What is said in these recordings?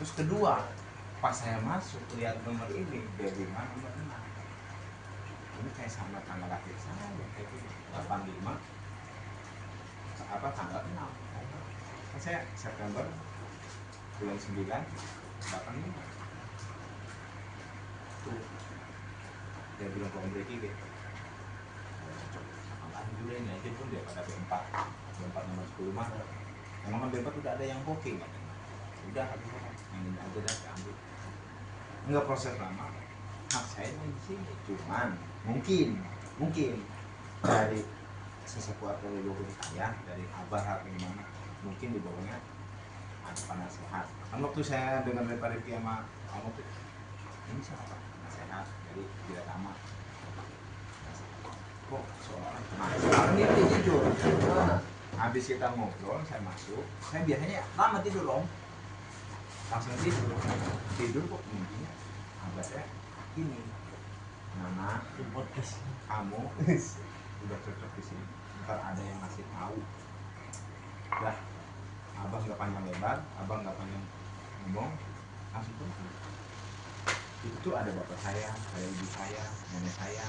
Terus kedua, pas saya masuk lihat nomor ini dari mana nomor 6, ini kayak sama tanggal lahir saya kayak gitu 85 apa tanggal 6 kan saya September bulan 9 85 tuh dia bilang ke Om Riki gitu cocok sama juga ini aja pun dia pada B4 nomor 10 mah memang B4 udah ada yang booking kan udah yang ini aja dah diambil enggak proses lama hak saya di sini cuman mungkin dari sesepuh atau leluhur saya dari abah atau gimana mungkin di bawahnya ada penasehat kan waktu saya dengar dari Pak Rifki sama kamu tuh ini siapa penasehat jadi tidak sama kok seorang penasehat ini jujur habis kita ngobrol saya masuk saya biasanya lama tidur om langsung tidur kok mimpinya abah saya ini Nana podcast kamu udah cocok di sini ntar ada yang ngasih tahu dah abang nggak panjang lebar abang nggak panjang ngomong langsung tuh itu tuh ada bapak saya ada ibu saya nenek saya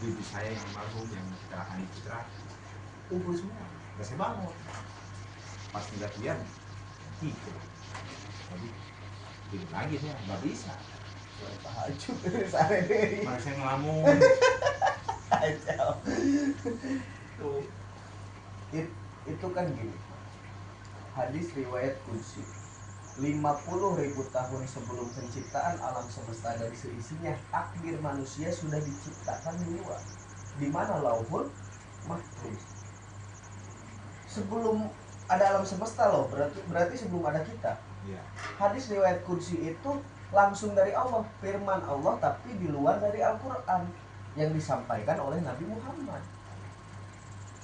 ibu saya yang almarhum yang kecelakaan di Citra kumpul semua udah saya bangun pas ngeliat dia tidur jadi tidur lagi saya nggak bisa tahajud sare deh mana saya ngelamun tuh itu kan gini hadis riwayat qudsi 50.000 tahun sebelum penciptaan alam semesta dan seisinya takdir manusia sudah diciptakan duluan di mana lauhul mahfuz sebelum ada alam semesta loh berarti sebelum ada kita ya. Hadis riwayat qudsi itu langsung dari Allah, firman Allah tapi di luar dari Al-Quran yang disampaikan oleh Nabi Muhammad.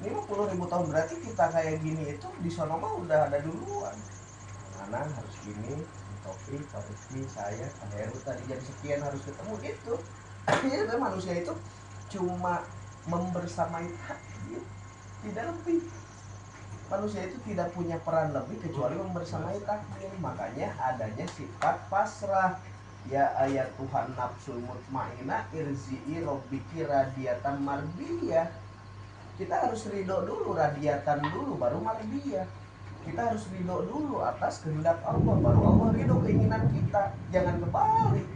50.000 tahun berarti kita kayak gini itu di sono mah udah ada duluan. Anan harus gini, Topik, Pak Rizky, saya, Pak Heru tadi jam sekian harus ketemu gitu. Akhirnya manusia itu cuma membersamai takdir, tidak lebih. Manusia itu tidak punya peran lebih kecuali membersamai takdir. Makanya adanya sifat pasrah. Ya ayat Tuhan nafsul mutmainah irzi'i robbiki radiyatan mardiyah. Kita harus ridho dulu, radiatan dulu baru mardiyah. Kita harus ridho dulu atas kehendak Allah baru Allah ridho keinginan kita. Jangan kebalik.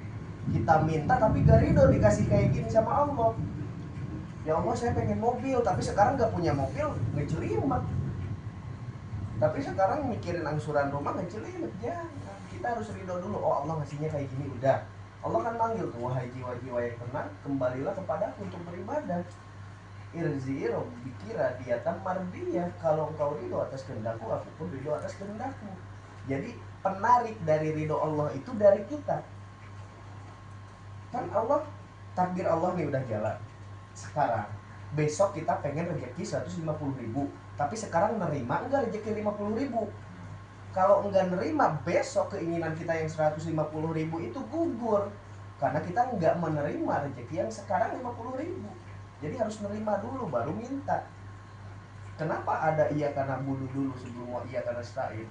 Kita minta tapi gak ridho dikasih kayak gini sama Allah. Ya Allah saya pengen mobil tapi sekarang gak punya mobil, ngejelimet. Tapi sekarang mikirin angsuran rumah ngecelimet, jangan. Kita harus ridho dulu. Oh Allah ngasihnya kayak gini udah. Allah kan manggil tuh, wahai jiwa-jiwa yang tenang, kembalilah kepada untuk beribadah. Irzi'i rabbiki radiyatan mardiyah. Kalau engkau ridho atas kehendakku, aku pun ridho atas kehendakmu. Jadi penarik dari ridho Allah itu dari kita. Kan Allah, takdir Allah nih udah jalan. Sekarang, besok kita pengen rezeki 150.000. Tapi sekarang nerima enggak rezeki 50.000. Kalau enggak nerima, besok keinginan kita yang 150.000 itu gugur. Karena kita enggak menerima rezeki yang sekarang 50.000. Jadi harus nerima dulu baru minta. Kenapa ada iya karena budu dulu sebelum mau iya karena stain?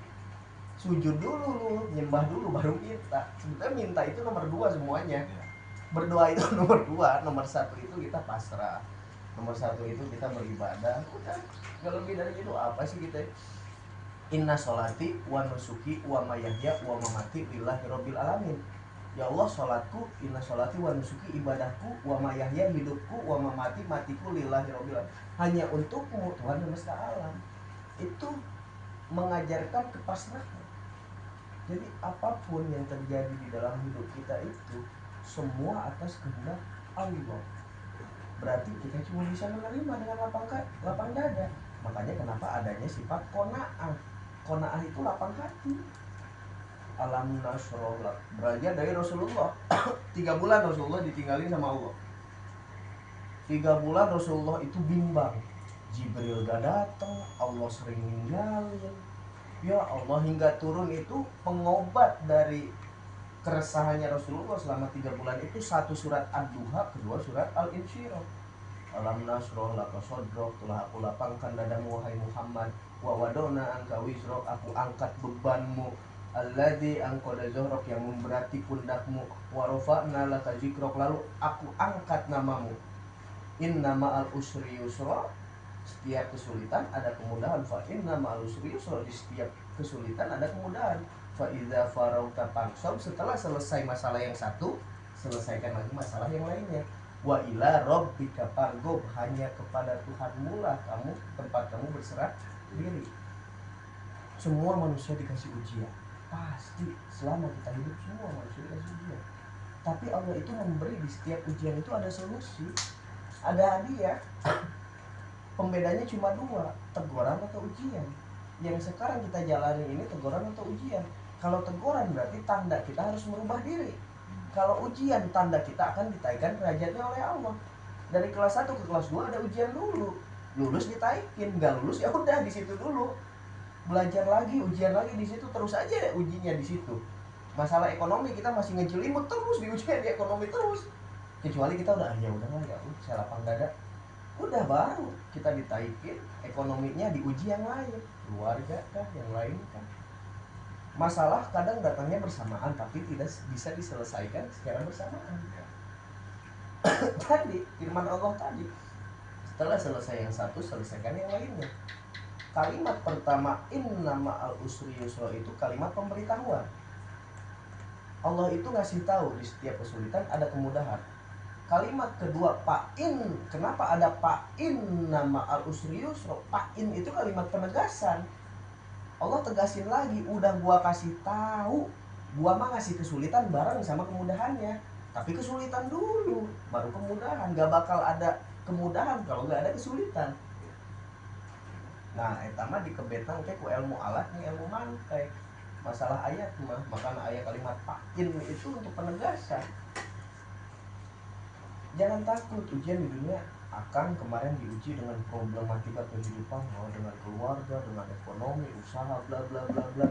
Sujud dulu, nyembah dulu baru minta. Sebenarnya minta itu nomor 2 semuanya. Berdoa itu nomor 2, nomor 1 itu kita pasrah. Nomor 1 itu kita beribadah. Udah, gak lebih dari itu. Apa sih kita? Inna sholati wa nusuki wa mayahya wa mamati lillahi rabbil alamin. Ya Allah, sholatku, inna sholati wa nusuki, ibadahku, wa mayahya, hidupku, wa mamati, matiku lillahi rabbil alamin. Hanya untukmu Tuhan semesta alam. Itu mengajarkan kepasrahan. Jadi apapun yang terjadi di dalam hidup kita itu semua atas kehendak Allah. Berarti kita cuma bisa menerima dengan lapang dada. Makanya kenapa adanya sifat qanaah. Qanaah itu lapang hati. Alam nasroh belajar dari Rasulullah. 3 bulan Rasulullah ditinggalin sama Allah. 3 bulan Rasulullah itu bimbang. Jibril gak datang, Allah sering ninggalin. Ya Allah, hingga turun itu pengobat dari keresahannya Rasulullah selama 3 bulan itu 1 surat Ad-Duha, kedua surat Al-Insyirah. Alam nasroh laka sodrok, telah aku lapangkan dadamu wahai Muhammad. Wa wadona angka wisrok, aku angkat bebanmu. alladzi anqada zuhrok, yang memberati pundakmu, wa rafa'na laka zikrok, lalu aku angkat namamu. Inna ma'al usri yusra, setiap kesulitan ada kemudahan. Fa inna ma'al usri yusra, di setiap kesulitan ada kemudahan. Fa idza farauta fansab, setelah selesai masalah yang satu, selesaikan lagi masalah yang lainnya. Wa ila rabbika farghab, hanya kepada Tuhanmu lah kamu, tempat kamu berserah diri. Semua manusia dikasih ujian, pasti selama kita hidup semua manusia dikasih ujian. Tapi Allah itu memberi di setiap ujian itu ada solusi, ada hadiah. Pembedanya cuma dua, teguran atau ujian. Yang sekarang kita jalani ini teguran atau ujian. Kalau teguran berarti tanda kita harus merubah diri. Kalau ujian, tanda kita akan ditaikan derajatnya oleh Allah. Dari kelas 1 ke kelas 2 ada ujian dulu. Lulus ditaikin, nggak lulus ya udah di situ dulu. Belajar lagi, ujian lagi di situ, terus aja deh ujinya di situ. Masalah ekonomi kita masih ngejelimut terus di ujian di ekonomi terus. Kecuali kita udah ya udahlah ya, saya lapang dada. Udah baru kita ditaikin ekonominya diuji yang lain, keluarga kah, yang lain kah. Masalah kadang datangnya bersamaan tapi tidak bisa diselesaikan secara bersamaan. Tadi firman Allah tadi, setelah selesai yang satu selesaikan yang lainnya. Kalimat pertama inna ma'al usri yusra itu kalimat pemberitahuan. Allah itu ngasih tahu di setiap kesulitan ada kemudahan. Kalimat kedua pa'in, kenapa ada pa'in nama al usri yusra? Pa'in itu kalimat penegasan. Allah tegasin lagi, udah gua kasih tahu, gua mah ngasih kesulitan bareng sama kemudahannya. Tapi kesulitan dulu, baru kemudahan. Gak bakal ada kemudahan kalau gak ada kesulitan. Nah, etama dikebetang ke ku ilmu alat nih ilmu mantek. Masalah ayat mah, makanya ayat kalimat pa'in itu untuk penegasan. Jangan takut ujian di dunia. Akan kemarin diuji dengan problematika kehidupan, dengan keluarga, dengan ekonomi, usaha, bla bla bla bla.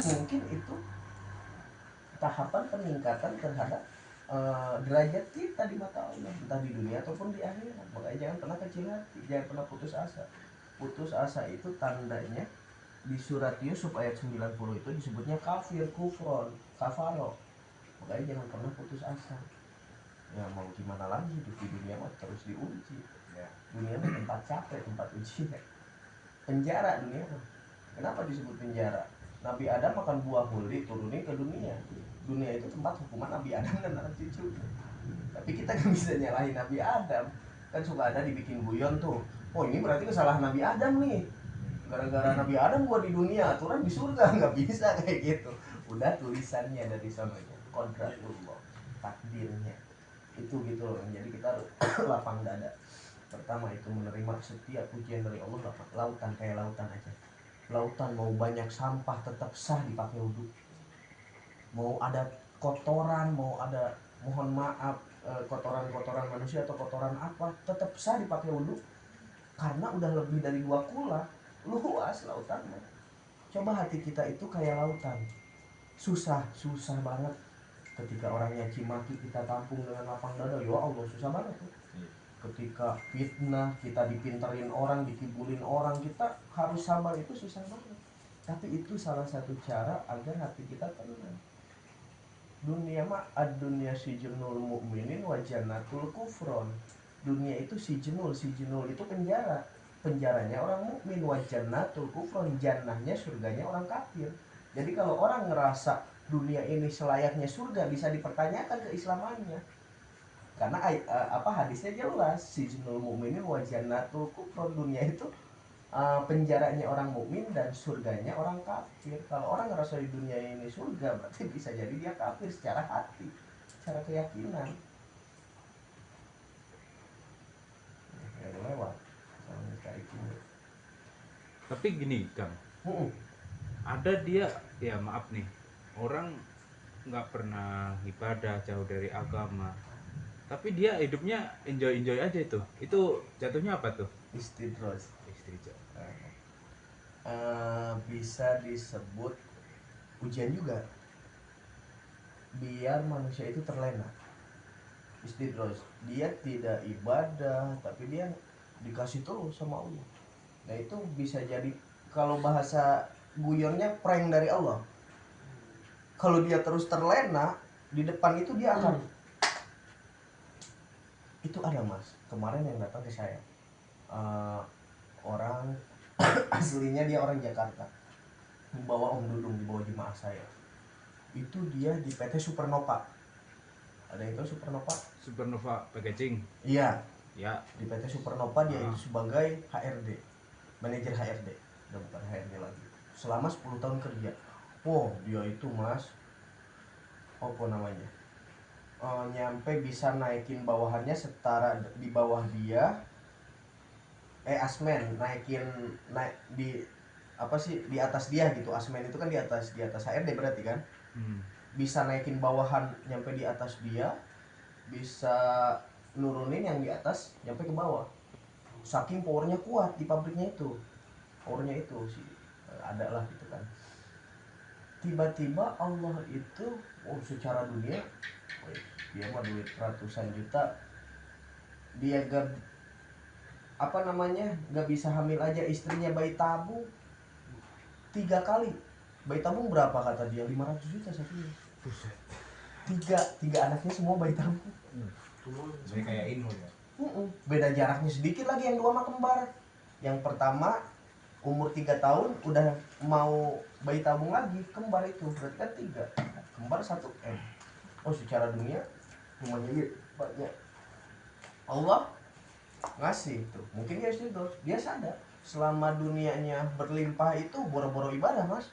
Mungkin itu tahapan peningkatan terhadap derajat kita di mata Allah, entah di dunia ataupun di akhirat. Makanya jangan pernah kecil hati, jangan pernah putus asa. Putus asa itu tandanya di surat Yusuf ayat 90 itu disebutnya kafir, kufron, kafaro. Makanya jangan pernah putus asa. Ya mau gimana lagi, hidup di dunia mah terus diuji ya. Dunia mah tempat capek, tempat ujian. Penjara dunia mah. Kenapa disebut penjara? Nabi Adam makan buah huli turunin ke dunia. Dunia itu tempat hukuman Nabi Adam dan anak cucu. Tapi kita kan bisa nyalahin Nabi Adam. Kan suka ada dibikin guyon tuh, oh ini berarti kesalahan Nabi Adam nih, gara-gara Nabi Adam gua di dunia, aturan di surga. Nggak bisa kayak gitu. Udah tulisannya dari sananya, kodratullah, takdirnya itu gitu loh. Jadi kita harus lapang dada. Pertama itu menerima setiap ujian dari Allah. Lautan kayak lautan aja, lautan mau banyak sampah tetap sah dipakai wudhu. Mau ada kotoran, mau ada mohon maaf kotoran-kotoran manusia atau kotoran apa, tetap sah dipakai wudhu karena udah lebih dari 2 kula. Luas lautan. Coba hati kita itu kayak lautan, susah banget. Ketika orang nyaci maki kita tampung dengan lapang dada, ya Allah susah banget tuh. Ketika fitnah kita dipinterin orang, dikibulin orang, kita harus sabar, itu susah banget. Tapi itu salah satu cara agar hati kita tenang. Dunia mah ad-dunya sijnul mu'minin wa jannatul kufron. Dunia itu sijnul itu penjara. Penjaranya orang mukmin, wa jannatul kufron, jannahnya surganya orang kafir. Jadi kalau orang ngerasa dunia ini selayaknya surga, bisa dipertanyakan keislamannya. Karena hadisnya jelas, sijnul mu'minin wa jannatul kufron. Dunia itu penjaranya orang mukmin dan surganya orang kafir. Kalau orang ngerasa di dunia ini surga, berarti bisa jadi dia kafir secara hati, secara keyakinan. Ya lewat. Tapi gini Kang, ada dia, ya maaf nih, orang nggak pernah ibadah, jauh dari agama, tapi dia hidupnya enjoy aja. Itu jatuhnya apa tuh? Istidroj. Bisa disebut ujian juga, biar manusia itu terlena. Istidroj, dia tidak ibadah tapi dia dikasih terus sama Allah. Nah itu bisa jadi, kalau bahasa guyonnya prank dari Allah. Kalau dia terus terlena di depan itu dia akan itu ada mas kemarin yang datang ke saya. Orang aslinya dia orang Jakarta, membawa Om Dudung, dibawa jemaah saya. Itu dia di PT Supernova. Ada itu Supernova? Supernova Packaging. Iya, Ya. di PT Supernova dia itu sebagai HRD, manajer HRD, udah bukan HRD lagi. Selama 10 tahun kerja. Wow, dia itu mas, apa namanya? Nyampe bisa naikin bawahannya setara di bawah dia. Asmen naik di apa sih di atas dia gitu. Asmen itu kan di atas HRD berarti kan. Bisa naikin bawahan nyampe di atas dia, bisa nurunin yang di atas nyampe ke bawah. Saking powernya kuat di pabriknya itu. Powernya itu sih ada lah gitu kan. Tiba-tiba Allah itu secara dunia dia mah duit ratusan juta, dia gak apa namanya gak bisa hamil aja, istrinya bayi tabung 3 kali. Bayi tabung berapa kata dia? 500 juta satunya. Tiga anaknya semua bayi tabung. Jadi kayak Inul ya. Beda jaraknya sedikit lagi, yang 2 mah kembar. Yang pertama umur 3 tahun udah mau bayi tabung lagi, kembar itu berarti kan 3 kembar 1 M. Secara dunia lumayan banyak. Allah ngasih itu. Mungkin dia sadar selama dunianya berlimpah itu boro-boro ibadah mas.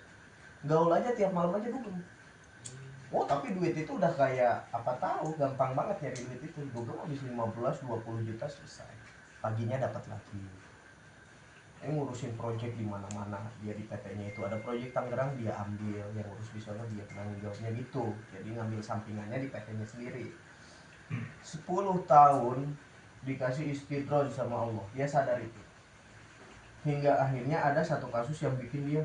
Gaul aja tiap malam aja dugem. Tapi duit itu udah kayak apa tahu, gampang banget nyari duit itu. Dugem habis 15-20 juta selesai. Paginya dapat lagi. Ngurusin proyek di mana-mana. Dia di PT-nya itu ada proyek Tangerang, dia ambil, yang ngurus di sana dia penanggung jawabnya gitu. Jadi ngambil sampingannya di PT-nya sendiri. 10 tahun dikasih istidroj sama Allah, dia sadar itu. Hingga akhirnya ada satu kasus yang bikin dia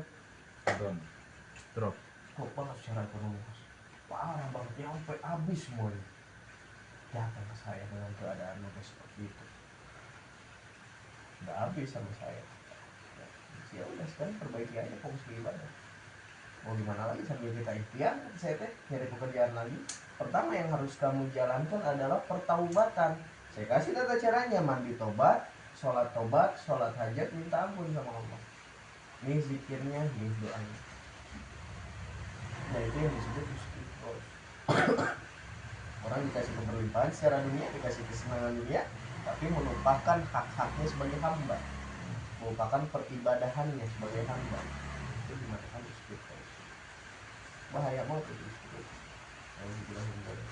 drop. Kok banget secara ekonomi mas, parah banget, nyampe habis semuanya. Datang ke saya dengan keadaan udah seperti itu, udah habis sama saya. Ya udah sekarang perbaiki aja, fokus ke ibadah. Mau gimana lagi, sambil kita ikhtiar saya nyari pekerjaan lagi. Pertama yang harus kamu jalankan adalah pertaubatan. Saya kasih tata caranya, mandi tobat, sholat hajat, minta ampun sama Allah. Ini zikirnya, ini doanya. Nah itu yang disebut istighfar. Orang dikasih keberlimpahan secara dunia, dikasih kesenangan dunia, tapi melupakan hak-haknya sebagai hamba, melupakan peribadahannya sebagai hamba. Itu dimatakan istighfar. Bahaya mau itu istighfar. Kalau dibilang boleh.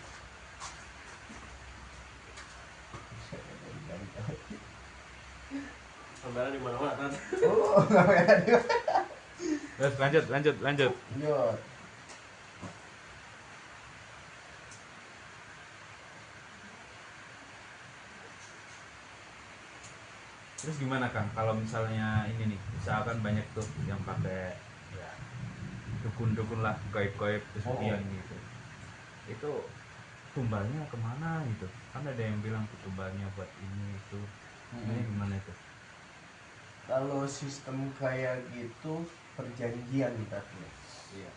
Kamera di mana-mana. Kamera di mana? Terus lanjut. Lanjut. Terus gimana Kang kalau misalnya ini nih, misalkan banyak tuh yang pakai ya dukun-dukun lah, gaib-gaib kesepian gitu. Itu tumbalnya kemana gitu? Kan ada yang bilang tuh tumbalnya buat ini itu. Ini gimana itu? Kalau sistem kayak gitu perjanjian kita tuh. Iya.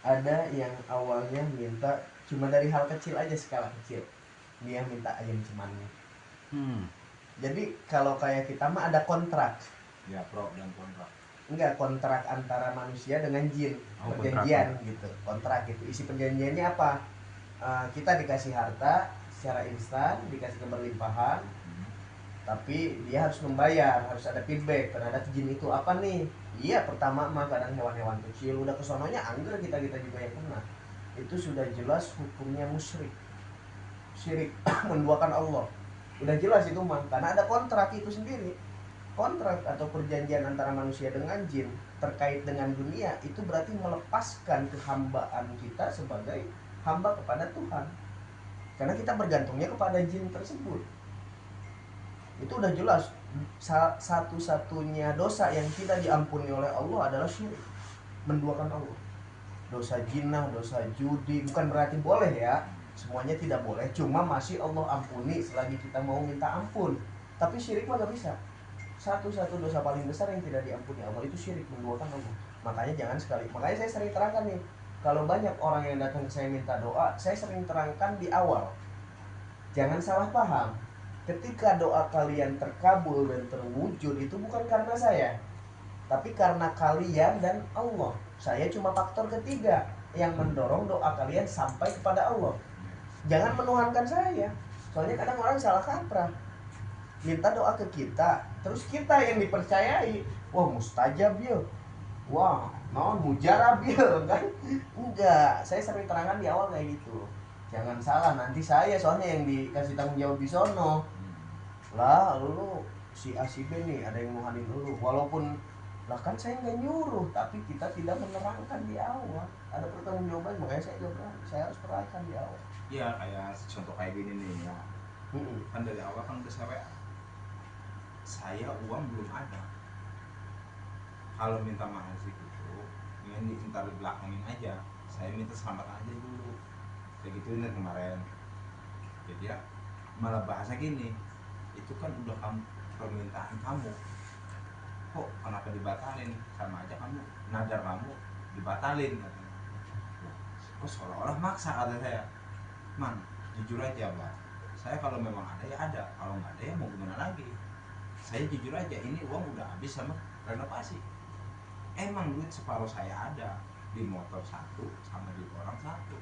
Ada yang awalnya minta cuma dari hal kecil aja, skala kecil. Dia minta ayam cemani. Jadi kalau kayak kita mah ada kontrak. Ya, pro dan kontra. Enggak, kontrak antara manusia dengan jin. Perjanjian kontrak. Gitu. Kontrak gitu. Isi perjanjiannya apa? Kita dikasih harta secara instan, dikasih keberlimpahan. Tapi dia harus membayar, harus ada feedback terhadap jin itu apa nih. Iya, pertama mah kadang hewan-hewan kecil, udah kesononya angger kita juga yang kena. Itu sudah jelas hukumnya musyrik, syirik, menduakan Allah. Udah jelas itu mah, karena ada kontrak itu sendiri. Kontrak atau perjanjian antara manusia dengan jin terkait dengan dunia, itu berarti melepaskan kehambaan kita sebagai hamba kepada Tuhan. Karena kita bergantungnya kepada jin tersebut. Itu udah jelas. Satu-satunya dosa yang tidak diampuni oleh Allah adalah syirik, menduakan Allah. Dosa jinah, dosa judi, bukan berarti boleh ya, semuanya tidak boleh, cuma masih Allah ampuni selagi kita mau minta ampun. Tapi syirik mah gak bisa. Satu-satu dosa paling besar yang tidak diampuni Allah itu syirik, menduakan Allah. Makanya jangan sekali, makanya saya sering terangkan nih, kalau banyak orang yang datang ke saya minta doa, saya sering terangkan di awal, jangan salah paham. Ketika doa kalian terkabul dan terwujud itu bukan karena saya, tapi karena kalian dan Allah. Saya cuma faktor ketiga yang mendorong doa kalian sampai kepada Allah. Jangan menuhankan saya. Soalnya kadang orang salah kaprah. Minta doa ke kita, terus kita yang dipercayai. Wah, mustajab ya. Wah, non mujarab ya kan? Enggak, saya sering terangkan di awal kayak gitu. Jangan salah, nanti saya soalnya yang dikasih tanggung jawab di sono. Lah, lu si A si B nih ada yang nuhanin dulu. Walaupun lah kan saya nggak nyuruh, tapi kita tidak menerangkan di awal. Ada pertanggungjawaban, makanya saya juga bilang, saya harus terangkan di awal. Iya, kayak contoh kayak gini nih ya. Kan dari awal kan udah saya uang belum ada. Kalau minta mahasiswa gitu, ingin minta belakangin aja. Saya minta selamat aja dulu. Kayak gitu nih kemarin. Jadi ya malah bahasa gini, itu kan udah kamu permintaan kamu. Kok kenapa dibatalin? Sama aja kamu nadar kamu dibatalin katanya. Kok seolah-olah maksa kata saya. Man, jujur aja Pak. Saya kalau memang ada ya ada, kalau nggak ada ya mau gimana lagi. Saya jujur aja, ini uang udah habis sama renovasi. Emang duit separuh saya ada di motor satu sama di orang satu.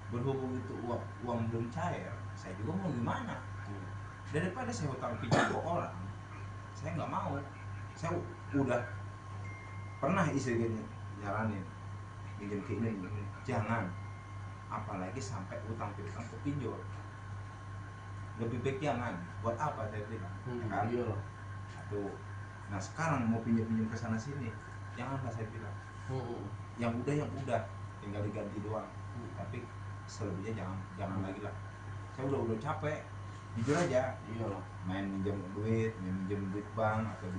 Berhubung itu uang belum cair, saya juga mau gimana? Daripada saya hutang pinjam ke orang, saya nggak mau. Saya udah pernah istri gini jalanin pinjam ke ini, jangan. Apalagi sampai utang piutang ke pinjol. Lebih baik jangan. Buat apa saya bilang? Kan? Iya. Tuh. Nah sekarang mau pinjam ke sana sini, janganlah saya bilang. Yang udah tinggal diganti doang. Tapi selebihnya jangan lagi lah. Saya udah capek. Jujur aja. Iya. Main minjem duit bank atau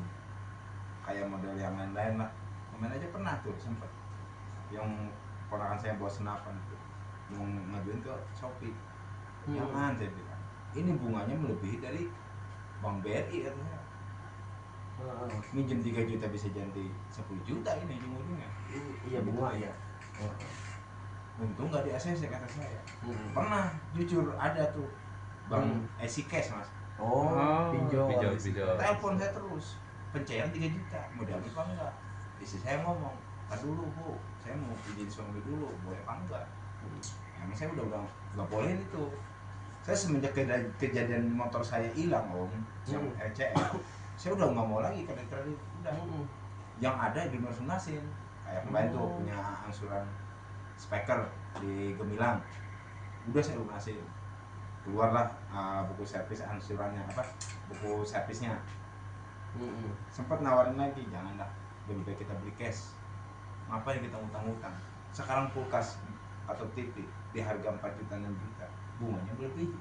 kayak model yang lain-lain lah. Kemarin aja pernah tuh sempet. Yang ponakan saya bawa senapan tuh. Mau ngajuin ke Shopee. Jangan saya bilang. Ini bunganya melebihi dari Bank BRI katanya. Minjem 3 juta bisa jadi 10 juta ini ujung-ujungnya. Iya bunga ya. Untung nggak di ACC kata saya. Pernah jujur ada tuh Bank Easy Cash mas. pinjol. Telepon saya terus pencairan 3 juta mau diambil apa enggak. Istri saya ngomong, "Tar dulu Bu, saya mau izin suami dulu, boleh apa enggak?" Emang saya udah nggak boleh itu. Saya semenjak kejadian motor saya hilang yang ECR, saya udah nggak mau lagi kredit udah. Yang ada dilunasin. Kayak kemarin tuh punya angsuran speaker di Gemilang, udah saya lunasin. Keluarlah buku servis angsurannya buku servisnya. Sempat nawarin lagi, jangan dah, lebih baik kita beli cash. Ngapain kita utang-utang? Sekarang kulkas atau TV di harga 4 juta 6 juta, bunganya berlebih.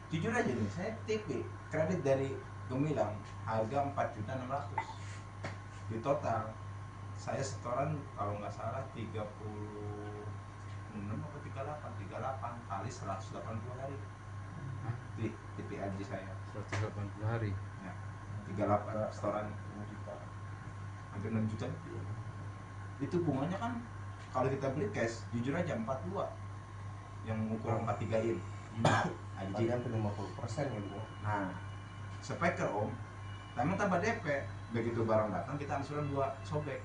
Jujur aja nih, saya TV kredit dari Gemilang harga 4 juta 600. Di total saya setoran kalau nggak salah 36 atau 38 kali 180 hari. Di TV LG saya 180 hari. ya, 38 setoran 6 juta, hampir 6 juta. Itu bunganya kan kalau kita beli cash jujur aja 42 yang ukuran 43 in LG Hampir 50% gitu. Nah speaker emang tambah DP, begitu barang datang kita angsuran 2 sobek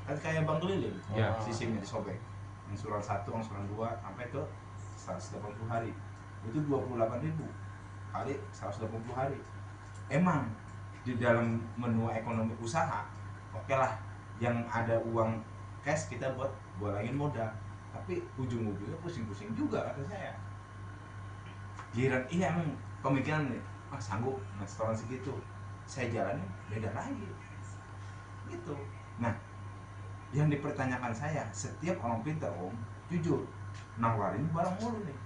kan kayak bank keliling Ya. sistemnya disobek, angsuran 1 angsuran 2 sampai ke 180 hari itu 28.000 kali 180 hari. Emang di dalam menua ekonomi usaha oke lah yang ada uang cash kita buat lagi modal, tapi ujung-ujungnya pusing-pusing juga kata saya. Jiran emang pemikiran nih, sanggup setoran segitu, saya jalani beda lagi gitu. Nah yang dipertanyakan saya, setiap orang pintar jujur nawarin barang mulu nih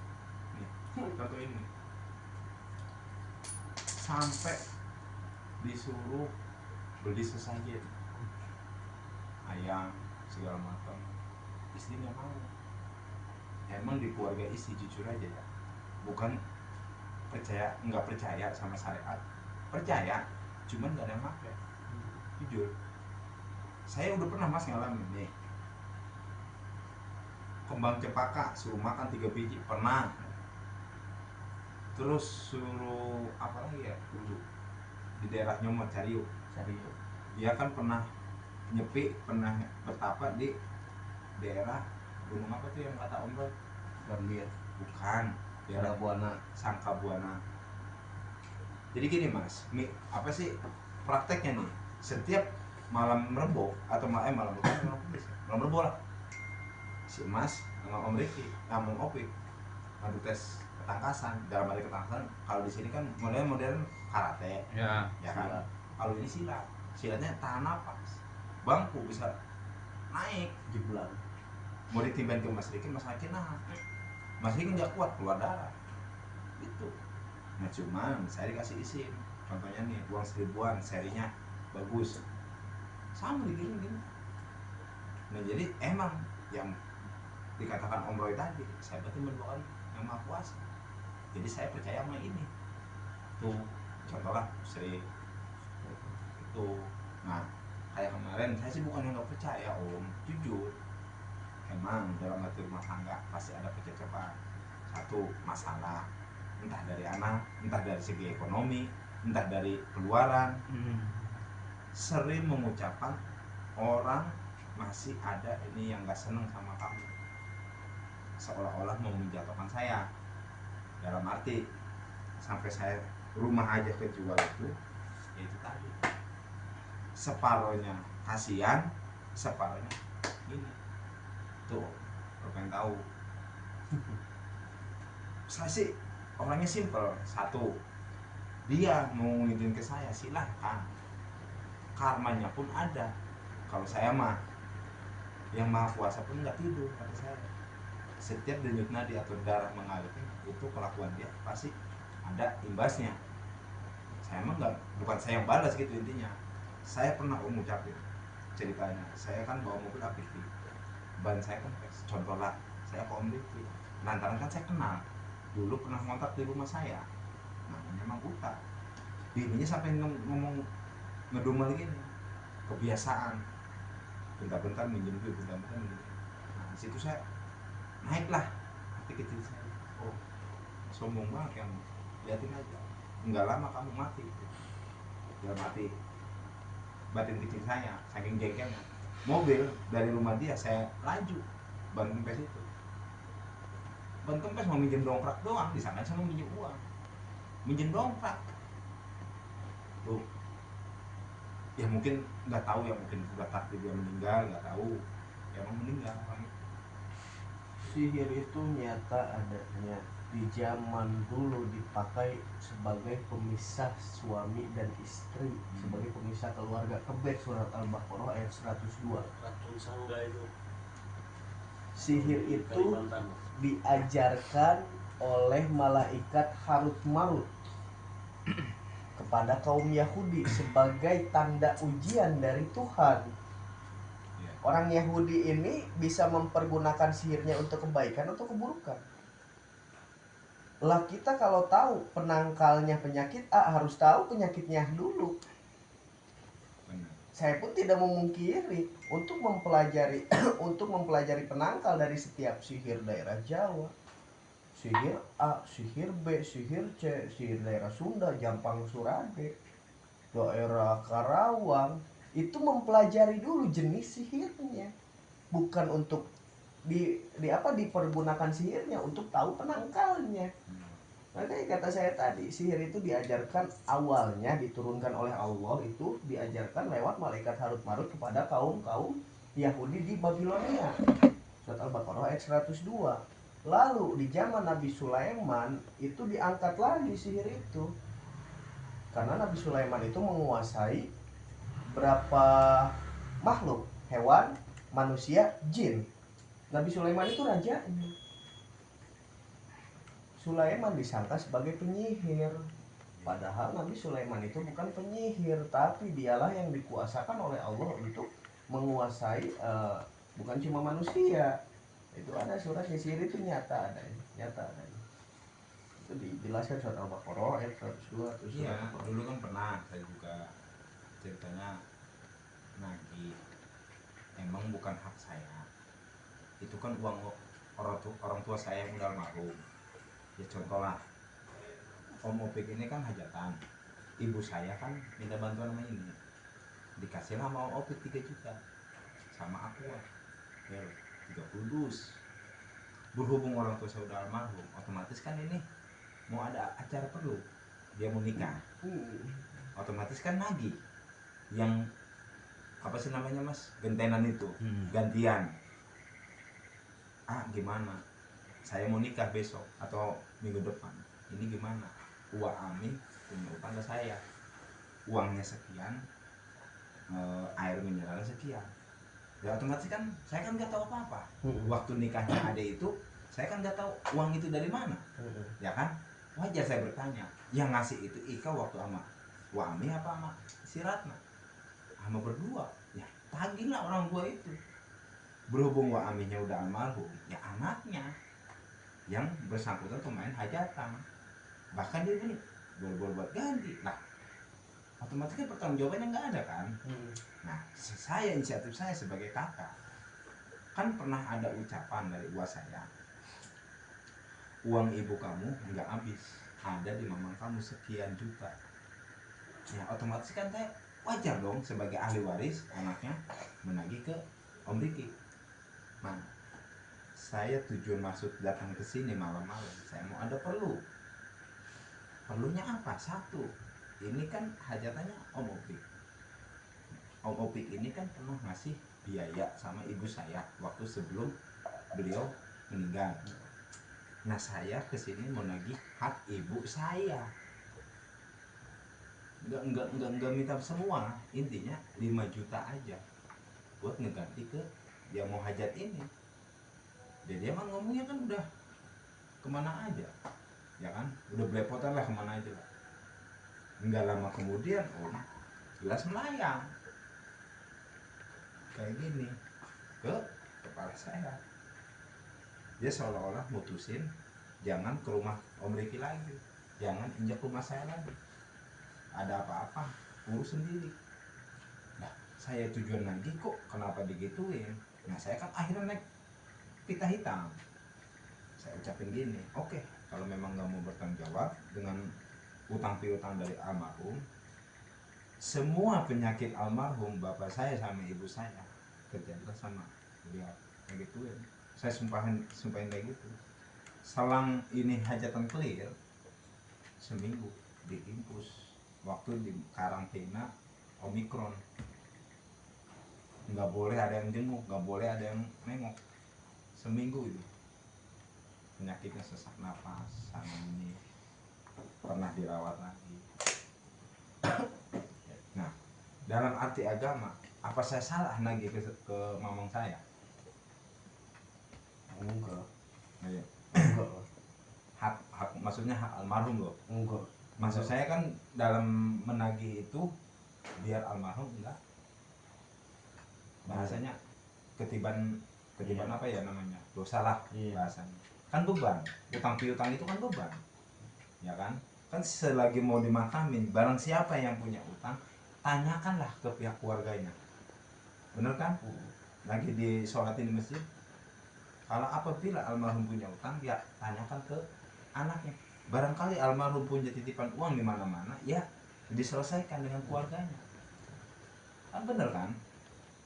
contoh ini sampai disuruh beli sesajen ayam segala macam, istri nggak mau. Emang di keluarga istri jujur aja ya, bukan nggak percaya sama syariat, percaya cuman nggak ada yang pakai. Jujur saya udah pernah mas ngalamin nih, kembang cempaka suruh makan 3 biji pernah. Terus suruh apa lagi ya dulu di daerah Nyomot Cariu, dia kan pernah nyepi, pernah bertapa di daerah gunung apa tuh yang kata Om Roy? Gambir, Bukan, daerah Buana. Sangkabuana. Jadi gini Mas, apa sih prakteknya nih? Setiap malam Rebo atau malam Rebo lah, si Mas sama Om Riki, sama Om Opik ngadu tes ketangkasan. Dalam arti ketangkasan, kalau di sini kan modern karate, Ya. ya kan. Kalau ini silat, silatnya tahan napas, bangku bisa naik, Jeblang. mau ditimban ke Mas Riki, Mas Riki nah, Mas Riki nggak kuat keluar darah, itu. Nah cuman saya dikasih izin, contohnya nih uang 1000-an, serinya bagus, sama digini. Nah jadi emang yang dikatakan Om Roy tadi, saya berarti mendoakan yang Maha Kuasa. Jadi saya percaya sama ini. Tuh, contohnya Sri itu. Nah, kayak kemarin saya sih bukan yang nggak percaya Om, jujur. Emang dalam arti rumah tangga pasti ada percakapan. Satu masalah, entah dari anak, entah dari segi ekonomi, entah dari keluaran. Sering mengucapkan orang masih ada ini yang nggak seneng sama kamu, seolah-olah mau menjatuhkan saya. Dalam arti sampai saya rumah aja kejual itu, ya itu tadi, separohnya kasihan, separohnya ini. Tuh, lo pengen tahu. Saya sih orangnya simple. Satu, dia mau ngizin ke saya silahkan, karmanya pun ada. Kalau saya mah yang Maha Kuasa pun nggak tidur kata saya. Setiap denyut nadi atau darah mengalir itu kelakuan dia pasti ada imbasnya. Saya emang nggak, bukan saya yang balas gitu intinya. Saya pernah ngucapin ceritanya, saya kan bawa mobil APV, ban saya kan contoh lah, saya ke Om Riki lantaran kan saya kenal dulu pernah ngontrak di rumah saya, namanya Mang Uta. Bininya sampai ngomong ngedumel gini, kebiasaan bentar-bentar minjem duit, bentar-bentar minjem duit. Nah disitu saya naiklah hati kecil saya, oh sombong banget kamu, liatin aja nggak lama kamu mati. Dalam mati batin kecil saya saking jengkelnya, mobil dari rumah dia saya laju ban kempes itu, ban kempes mau minjem dongkrak doang, di sana saya mau minjem uang, minjem dongkrak tuh. Ya mungkin nggak tahu ya, mungkin sudah takdir dia meninggal, nggak tahu ya, emang meninggal orang itu. Sihir itu nyata adanya, di zaman dulu dipakai sebagai pemisah suami dan istri, sebagai pemisah keluarga. Kebet surat Al-Baqarah ayat 102. Racun Sangga itu. Sihir Di itu Kalimantan. diajarkan oleh malaikat Harut Marut kepada kaum Yahudi sebagai tanda ujian dari Tuhan. Orang Yahudi ini bisa mempergunakan sihirnya untuk kebaikan atau keburukan. Lah kita kalau tahu penangkalnya penyakit A, harus tahu penyakitnya dulu. Saya pun tidak memungkiri untuk mempelajari untuk mempelajari penangkal dari setiap sihir daerah Jawa. Sihir A, sihir B, sihir C, sihir daerah Sunda, Jampang Surade, daerah Karawang, itu mempelajari dulu jenis sihirnya. Bukan untuk dipergunakan sihirnya untuk tahu penangkalnya. Makanya kata saya tadi, sihir itu diajarkan awalnya diturunkan oleh Allah, itu diajarkan lewat malaikat Harut Marut kepada kaum-kaum Yahudi di Babilonia. Surat Al-Baqarah ayat 102. Lalu di zaman Nabi Sulaiman itu diangkat lagi sihir itu. Karena Nabi Sulaiman itu menguasai berapa makhluk, hewan, manusia, jin. Nabi Sulaiman itu rajanya. Sulaiman disangka sebagai penyihir, padahal Nabi Sulaiman itu bukan penyihir, tapi dialah yang dikuasakan oleh Allah untuk menguasai bukan cuma manusia. Itu ada surat sihir itu nyata ada. Itu dijelaskan surat Al-Baqarah ayat 102. Iya, dulu kan pernah saya juga ceritanya nagih, emang bukan hak saya, itu kan uang orang tua saya yang udah almarhum. Ya contoh lah, Om Opik ini kan hajatan, ibu saya kan minta bantuan sama ini, dikasih lah sama Om Opik 3 juta, sama aku ya 30 dus. Berhubung orang tua saya udah almarhum, otomatis kan ini mau ada acara perlu, dia mau nikah, otomatis kan nagih yang apa sih namanya mas, gentenan itu, gantian. Gimana, saya mau nikah besok atau minggu depan, ini gimana, uang Ami punya utang ke saya, uangnya sekian, air mineral sekian. Ya otomatis kan saya kan nggak tahu apa-apa. Waktu nikahnya ade itu saya kan nggak tahu uang itu dari mana, ya kan. Wajar saya bertanya, yang ngasih itu Ika waktu sama Wami apa sama si Ratna, sama berdua. Ya tagihlah orang tua itu. Berhubung Waminya udah almarhum, ya anaknya yang bersangkutan pemain hajatan, bahkan dia beli bor-bor buat ganti. Nah otomatis kan pertanggungjawabannya nggak ada kan. Nah saya, inisiatif saya sebagai kakak, kan pernah ada ucapan dari uang saya, uang ibu kamu nggak habis, ada di mamang kamu sekian juta. Ya otomatis kan saya wajar dong sebagai ahli waris anaknya menagih ke Om Riki. Nah saya tujuan maksud datang ke sini malam-malam, saya mau ada perlunya apa, satu, ini kan hajatannya Om Opik. Om Opik ini kan pernah ngasih biaya sama ibu saya waktu sebelum beliau meninggal. Nah saya kesini mau nagih hak ibu saya, nggak minta semua, intinya 5 juta aja buat ngeganti ke dia mau hajat ini. Dan dia mah ngomongnya kan udah kemana aja, ya kan, udah belepotan lah kemana aja lah. Nggak lama kemudian Om jelas melayang kayak gini ke kepala saya. Dia seolah-olah mutusin jangan ke rumah Om Riki lagi, jangan injak rumah saya lagi, ada apa-apa urus sendiri. Nah saya tujuan lagi kok kenapa digituin. Nah saya kan akhirnya naik pita hitam, saya ucapin gini, oke, kalau memang nggak mau bertanggung jawab dengan utang piutang dari almarhum, semua penyakit almarhum bapak saya sama ibu saya terjadilah sama beliau, kayak gituin. Saya sumpahin kayak gitu. Selang ini hajatan clear, seminggu diimpus, waktu di karantina Omikron, nggak boleh ada yang jenguk, nggak boleh ada yang nengok, seminggu itu penyakitnya sesak napas sama ini, pernah dirawat lagi. Nah dalam arti agama, apa saya salah nagih ke mamang saya? Enggak. Ayo. Enggak. hak maksudnya hak almarhum loh. Enggak. Maksud saya kan dalam menagih itu biar almarhum enggak, bahasanya ketiban apa ya namanya, dosa lah bahasanya. Kan beban, utang piutang itu kan beban, ya kan. Kan selagi mau dimakamin, barang siapa yang punya utang, tanyakanlah ke pihak keluarganya, bener kan. Lagi disolatin di masjid, kalau apabila almarhum punya utang, ya tanyakan ke anaknya. Barangkali almarhum punya titipan uang di mana-mana, ya diselesaikan dengan keluarganya. Kan bener kan?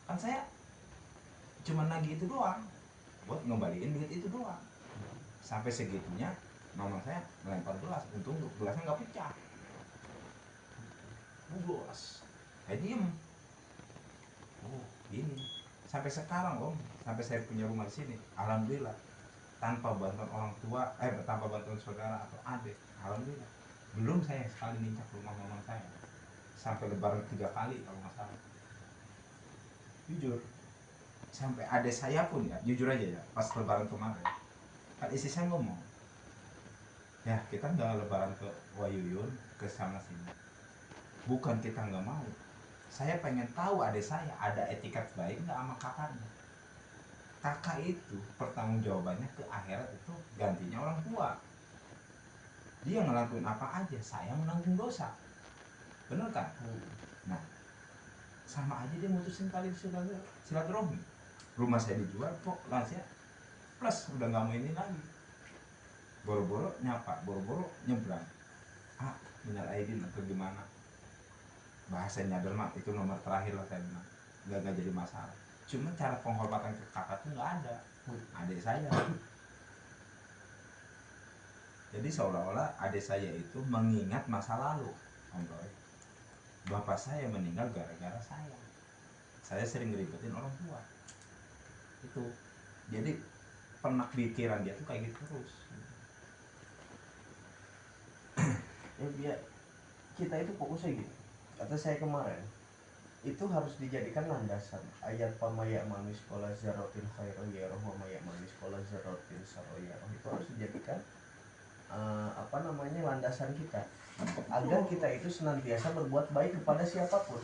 Kan saya cuma nagih itu doang, buat ngembaliin duit itu doang. Sampai segitunya mama saya melempar gelas, untung gelasnya nggak pecah. Gelas kayak diem. Oh gini sampai sekarang Om, sampai saya punya rumah di sini, alhamdulillah, tanpa bantuan orang tua, tanpa bantuan saudara atau adik, alhamdulillah. Belum saya sekali nincak rumah mama saya, sampai lebaran 3 kali kalau nggak salah. Jujur, sampai adik saya pun ya, jujur aja ya, pas lebaran kemarin kan istri saya ngomong, ya kita nggak lebaran ke Wayuyun, ke sana sini, bukan kita nggak mau, saya pengen tahu adik saya ada etikat baik nggak sama kakaknya. Kakak itu pertanggung jawabannya ke akhirat itu gantinya orang tua. Dia ngelakuin apa aja, saya menanggung dosa, bener kan? Nah sama aja dia mutusin tali silaturahmi. Rumah saya dijual kok lansia plus udah nggak mau ini lagi, boro-boro nyapa, boro-boro nyebrang, minal aidin atau gimana bahasanya adalah itu nomor terakhir lah saya bilang, nggak jadi masalah. Cuma cara penghormatan ke kakak tuh nggak ada, adik saya. Jadi seolah-olah adik saya itu mengingat masa lalu, Om Roy. Bapak saya meninggal gara-gara saya. Saya sering ngeribetin orang tua. Itu. Jadi penak pikiran dia tuh kayak gitu terus. Ya biar kita itu fokusnya gini. Kata saya kemarin, itu harus dijadikan landasan. Ayat pamaya manis sekolah zarotin khairu yaroh pamaya manis sekolah zarotin saroyaroh itu harus dijadikan landasan kita agar kita itu senantiasa berbuat baik kepada siapapun.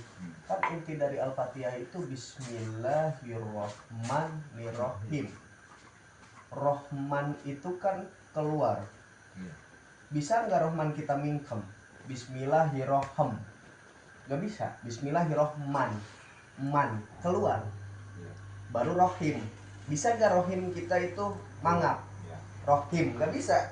Kan inti dari Al-Fatihah itu Bismillahirrohmanirrohim. Rohman itu kan keluar. Bisa nggak Rohman kita mingkem? Bismillahirrohim. Nggak bisa. Bismillahirrohman. Man keluar. Baru rohim. Bisa nggak rohim kita itu mangap? Rohim nggak bisa.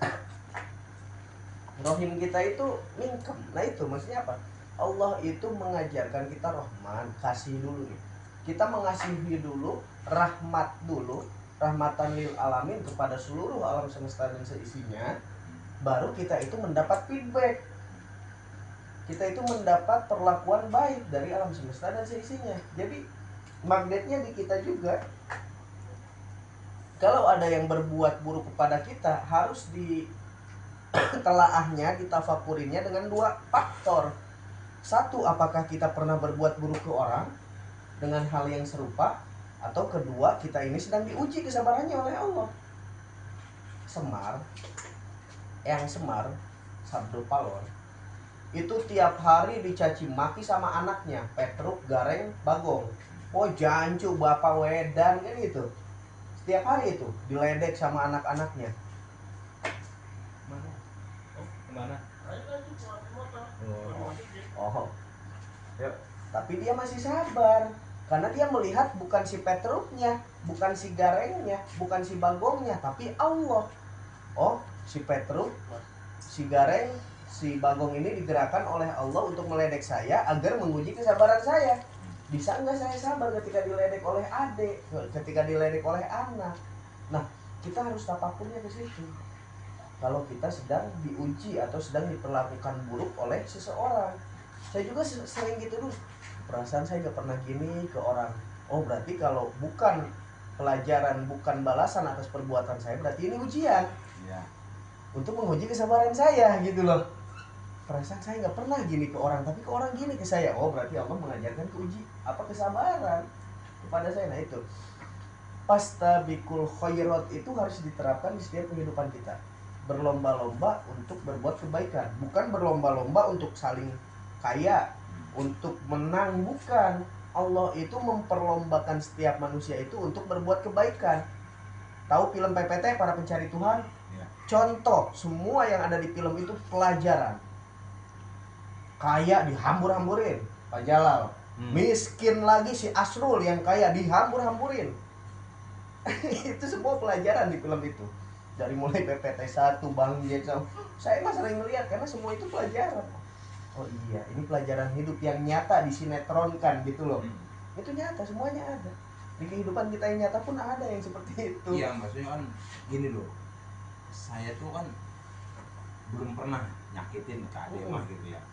Rohim kita itu mingkem. Nah itu maksudnya apa? Allah itu mengajarkan kita Rahman, kasih dulu nih. Kita mengasihi dulu, rahmat dulu, rahmatan lil alamin kepada seluruh alam semesta dan seisinya. Baru kita itu mendapat feedback. Kita itu mendapat perlakuan baik dari alam semesta dan seisinya. Jadi magnetnya di kita juga. Kalau ada yang berbuat buruk kepada kita, harus ditelaahnya, ditafakurinya dengan dua faktor. Satu, apakah kita pernah berbuat buruk ke orang dengan hal yang serupa? Atau kedua, kita ini sedang diuji kesabarannya oleh Allah. Semar, Sabdo Palon, itu tiap hari dicaci maki sama anaknya, Petruk, Gareng, Bagong. Oh jancu bapak wedan kan gitu. Setiap hari itu diledek sama anak-anaknya. Kemana? Oh. Yuk. Tapi dia masih sabar karena dia melihat bukan si Petruknya, bukan si Garengnya, bukan si Bagongnya, tapi Allah. Oh, si Petruk, si Gareng, si Bagong ini digerakkan oleh Allah untuk meledek saya agar menguji kesabaran saya. Bisa nggak saya sabar ketika diledek oleh adik, ketika diledek oleh anak? Nah, kita harus tapakurnya ke situ. Kalau kita sedang diuji atau sedang diperlakukan buruk oleh seseorang. Saya juga sering gitu dulu. Perasaan saya gak pernah gini ke orang. Oh berarti kalau bukan pelajaran, bukan balasan atas perbuatan saya, berarti ini ujian. Ya. Untuk menguji kesabaran saya gitu loh. Perasaan saya gak pernah gini ke orang, tapi ke orang gini ke saya. Oh berarti Allah mengajarkan kesabaran kepada saya. Nah itu Pastabikul khairat itu harus diterapkan di setiap kehidupan kita. Berlomba-lomba untuk berbuat kebaikan, bukan berlomba-lomba untuk saling kaya, untuk menang, bukan. Allah itu memperlombakan setiap manusia itu untuk berbuat kebaikan. Tahu film PPT, Para Pencari Tuhan? Ya. Contoh, semua yang ada di film itu pelajaran. Kaya dihambur-hamburin, Pak Jalal. Miskin lagi si Asrul yang kaya dihambur-hamburin. Itu semua pelajaran di film itu. Dari mulai PPT 1, Bang Jetsam, saya mah sering melihat karena semua itu pelajaran. Oh iya, ini pelajaran hidup yang nyata disinetronkan gitu loh. Itu nyata, semuanya ada. Di kehidupan kita yang nyata pun ada yang seperti itu. Iya, maksudnya kan gini loh. Saya tuh kan belum pernah nyakitin ke adik mah gitu ya.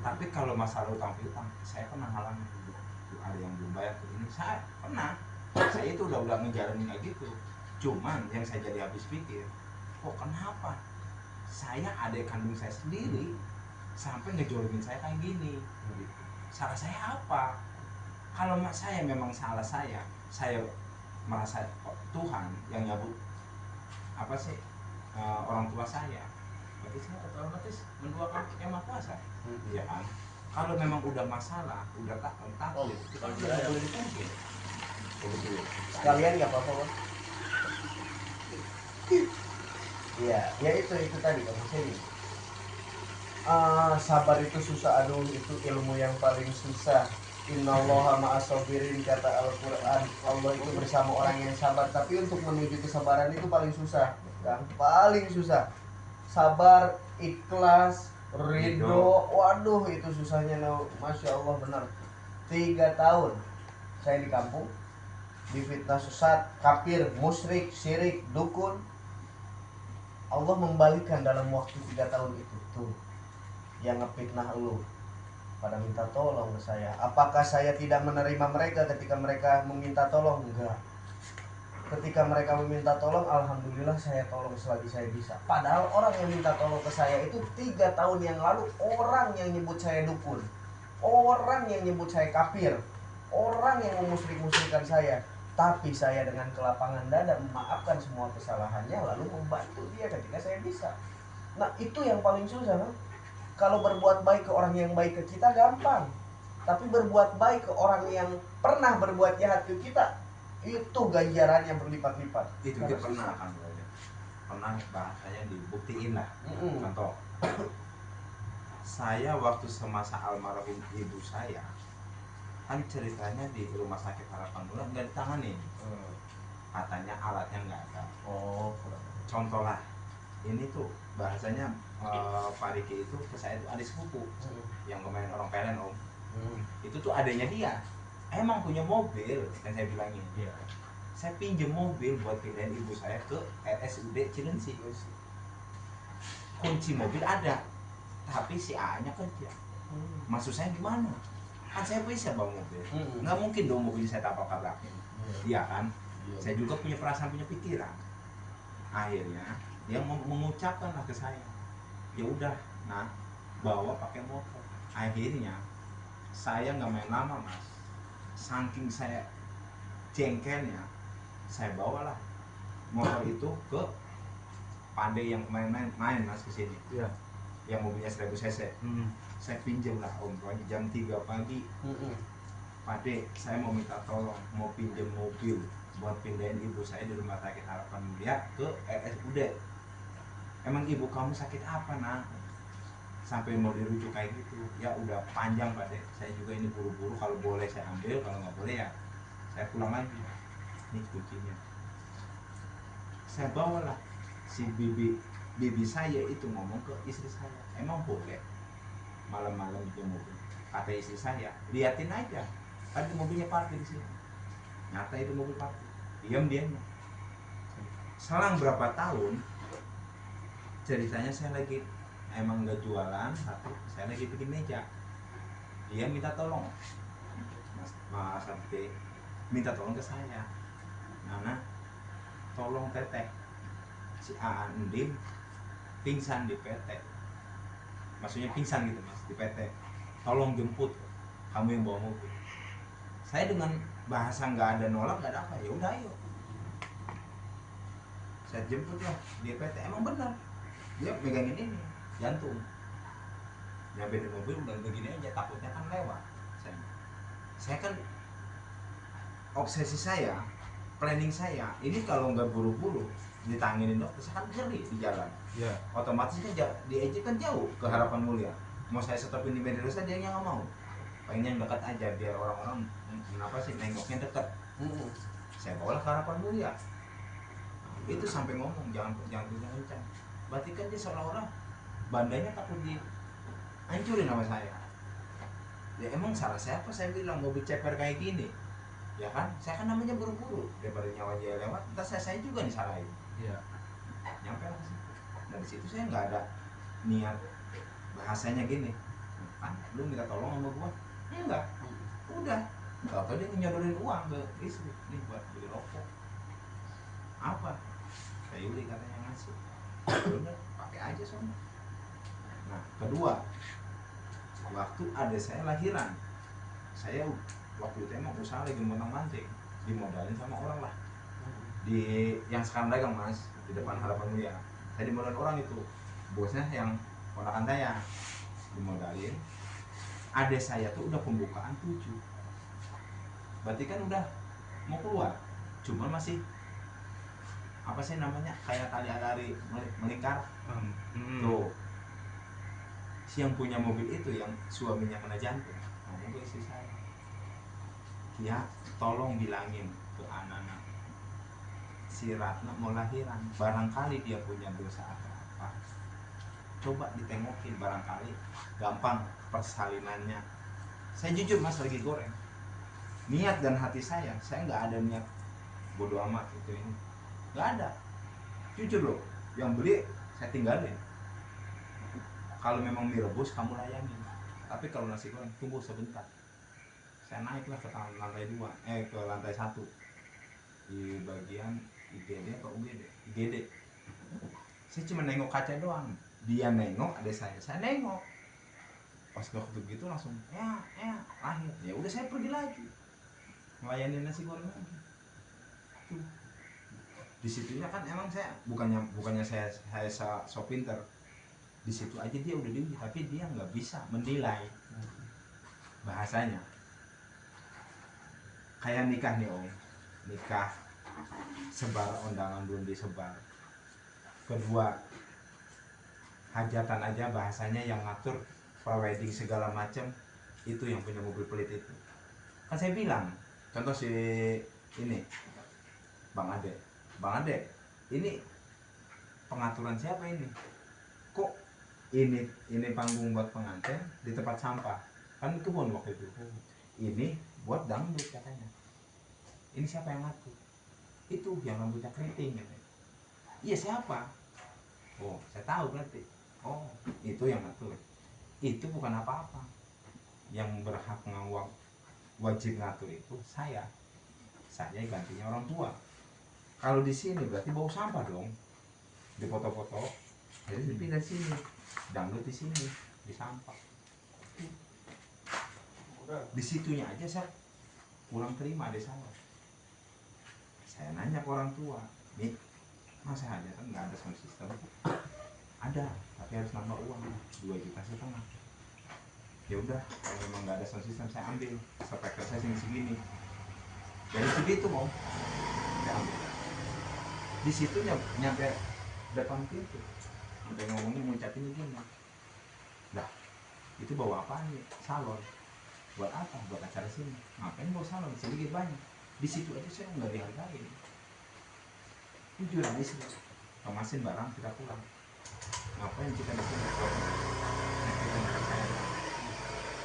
Tapi kalau masalah utang piutang, saya pernah ngalamin dulu. Ada yang belum bayar ke ini, saya pernah. Saya itu udah ngejalanin kayak gitu. Cuman yang saya jadi habis pikir, kok kenapa saya adik kandung saya sendiri sampai ngejolimin saya kayak gini? Salah saya apa? Kalau saya memang salah saya merasa Tuhan yang nyabut orang tua saya, berarti saya otomatis menduakan yang Maha Kuasa, ya kan? Kalau memang udah masalah, udah takut, kita nggak boleh dituntut. Sekalian nggak apa-apa, Bang. Iya, ya itu tadi kamu sini. Sabar itu susah, aduh itu ilmu yang paling susah. Innallaha ma'as-sabirin, kata Al-Quran. Allah itu bersama orang yang sabar. Tapi untuk menuju kesabaran itu paling susah, yang paling susah. Sabar, ikhlas, ridho. Waduh, itu susahnya. Masya Allah, benar. 3 tahun saya di kampung, difitnah sesat, kafir, musyrik, syirik, dukun. Allah membalikan dalam waktu 3 tahun itu. Tuh, yang ngefitnah lu pada minta tolong ke saya. Apakah saya tidak menerima mereka ketika mereka meminta tolong? Enggak. Ketika mereka meminta tolong, alhamdulillah saya tolong selagi saya bisa. Padahal orang yang minta tolong ke saya itu 3 tahun yang lalu orang yang nyebut saya dukun, orang yang nyebut saya kafir, orang yang memusyrik-musyrikan saya. Tapi saya dengan kelapangan dada memaafkan semua kesalahannya, lalu membantu dia ketika saya bisa. Nah, itu yang paling susah, kan? Kalau berbuat baik ke orang yang baik ke kita gampang, tapi berbuat baik ke orang yang pernah berbuat jahat ke kita, itu ganjarannya berlipat-lipat. Itu dia pernah kan, pernah bahasanya dibuktiin lah. Contoh, saya waktu semasa almarhum ibu saya, kan ceritanya di rumah sakit Harapan Bulan nggak ditangani, katanya alatnya nggak ada. Contoh lah, ini tuh bahasanya Pak Riki itu ke saya itu adik sepupu yang kemarin orang Pelen om. Itu tuh adanya dia emang punya mobil, dan saya bilangin saya pinjem mobil buat pindahin ibu saya ke RSUD Cilengsi. Kunci mobil ada, tapi si A nya kerja. Maksud saya gimana? Kan saya bisa bawa mobil, nggak mungkin dong mobil saya tabrak-tabrakin. Iya kan? Saya juga punya perasaan, punya pikiran. Akhirnya dia mengucapkan lah ke saya, ya udah, nah bawa pakai motor. Akhirnya saya nggak main lama mas, saking saya jengkelnya, saya bawalah motor itu ke Pandai yang main mas ke sini, yang mobilnya 1000 cc. Saya pinjam lah om, jam 3 pagi. Pade, saya mau minta tolong, mau pinjam mobil buat pindahin ibu saya di rumah sakit Harapan Mulia ke RSUD. Emang ibu kamu sakit apa nak? Sampai mau dirujuk kayak gitu. Ya udah panjang Pade, saya juga ini buru-buru, kalau boleh saya ambil, kalau nggak boleh ya saya pulang lagi. Ini kuncinya. Saya bawalah si bibi saya itu ngomong ke istri saya, emang boleh malam-malam di mobil? Kata istri saya, liatin aja, kan mobilnya parkir di sini. Nyata itu mobil parkir, diam-diamnya. Selang berapa tahun, ceritanya saya lagi emang nggak jualan, tapi saya lagi bikin meja. Dia minta tolong, Mas Abdi minta tolong ke saya, Nana tolong tetek si Andim pingsan di PT. Maksudnya pingsan gitu mas, di PT, tolong jemput, kamu yang bawa mobil. Saya dengan bahasa nggak ada nolak, nggak ada apa, ya udah ayo. Saya jemput lah di PT, emang benar dia megangin ini jantung. Nyampe di mobil udah begini aja, takutnya kan lewat. Saya kan obsesi saya, planning saya, ini kalau nggak buru-buru ditanginin dokter, saya kan ngeri di jalan. Otomatis kan di EJ kan jauh ke Harapan Mulia. Mau saya stopin di Medrosa, dia nggak mau. Pengen yang dekat aja biar orang-orang kenapa sih nengoknya dekat. Saya bawa ke Harapan Mulia. Itu sampai ngomong jangan kencang. Berarti kan dia seolah-olah bandanya takut dihancurin sama saya. Ya emang salah siapa saya bilang mobil ceper kayak gini? Ya kan, saya kan namanya buru-buru, daripada nyawa dia lewat, entah saya juga disalahin. Nyampe lah sih. Dari situ saya nggak ada niat bahasanya gini, kan lu minta tolong sama gua, enggak, udah, kalau dia nyodorin uang ke istri, nih buat beli rokok, apa, saya Yuli katanya ngasih, udah pakai aja soalnya. Nah kedua, waktu ada saya lahiran, saya waktu itu emang usaha lagi montang-manting, dimodalin sama orang lah, di yang sekarang dagang mas, di depan Harapan Mulia. Saya dimodalin orang itu, bosnya yang ponakan saya, dimodalin. Adik saya tuh udah pembukaan 7, berarti kan udah mau keluar, cuman masih apa sih namanya, kayak tali alari melingkar. Tuh si yang punya mobil itu yang suaminya kena jantung, ngomong ke istri saya, ya tolong bilangin ke anak-anak si Ratna mau lahiran, barangkali dia punya dosa apa, coba ditengokin, barangkali gampang persalinannya. Saya jujur mas, lagi goreng niat dan hati saya nggak ada niat bodoh amat itu ini, nggak ada, jujur loh. Yang beli saya tinggalin. Kalau memang mie rebus kamu layanin, tapi kalau nasi goreng tunggu sebentar. Saya naiklah ke lantai 2, ke lantai 1 di bagian IGD atau UGD, IGD. Saya cuma nengok kaca doang, dia nengok, ada saya nengok. Pas waktu gitu langsung lahir. Ya udah saya pergi lagi ngelayanin nasi goreng lagi. Tuh. Di situnya kan emang saya bukannya saya so pinter. Di situ aja dia udah diuji, tapi dia nggak bisa menilai. Bahasanya kayak nikah nih om, nikah sebar undangan belum disebar, kedua hajatan aja bahasanya yang ngatur prewedding segala macam itu yang punya mobil pelit itu. Kan saya bilang contoh si ini Bang Ade ini pengaturan siapa ini, kok ini panggung buat pengantin di tempat sampah, kan itu bon waktu itu, ini buat dangdut katanya, ini siapa yang ngatur, itu yang rambutnya keriting gitu. Iya siapa, oh saya tahu berarti, oh itu yang ngatur, itu bukan apa-apa, yang berhak ngawang wajib ngatur itu saya gantinya orang tua. Kalau di sini berarti bau sampah dong, di foto-foto, jadi dipindah sini, dangdut di sini, di sampah. Di situnya aja saya kurang terima deh saya. Saya nanya ke orang tua, nih masa hajatan nggak ada sound system? Ada, tapi harus nambah uang 2,5 juta. Ya udah, kalau memang nggak ada sound system saya ambil, speaker saya segini. Dari segitu mau, saya ambil. Di situ nyampe depan pintu, sampai ngomongnya ngucapin gini, lah itu bawa apa nih? Salon. Buat apa? Buat acara sini. Ngapain bawa salon? Sedikit banyak. Di situ aja saya nggak dihargai. Jujur aja sih, kemasin barang kita pulang. Ngapain kita di sini berkorban? Kita nggak percaya.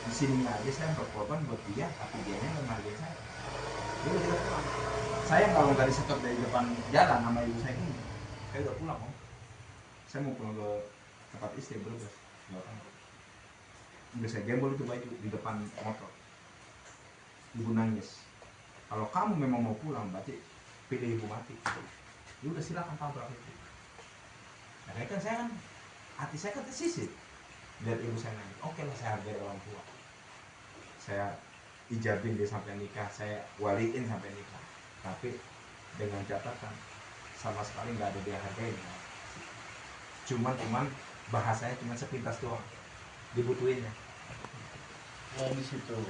Di sini aja saya berkorban buat dia, tapi dia nggak menghargai saya. Dia udah kita pulang. Saya kalau nggak disetor dari depan jalan sama ibu saya ini, saya udah pulang om. Saya mau pulang ke tempat istri berbes. Udah saya gembol itu baju di depan motor. Ibu nangis. Kalau kamu memang mau pulang, berarti pilih ibu mati. Ya udah silakan tabrak itu. Nah, kan saya kan hati saya kan tersisih. Lihat ibu saya nangis. Oke lah, saya hargai orang tua. Saya ijabin dia sampai nikah, saya waliin sampai nikah. Tapi dengan catatan sama sekali nggak ada dia hargain. Cuman bahasanya cuma sepintas doang. Dibutuhinnya. Oh di situ.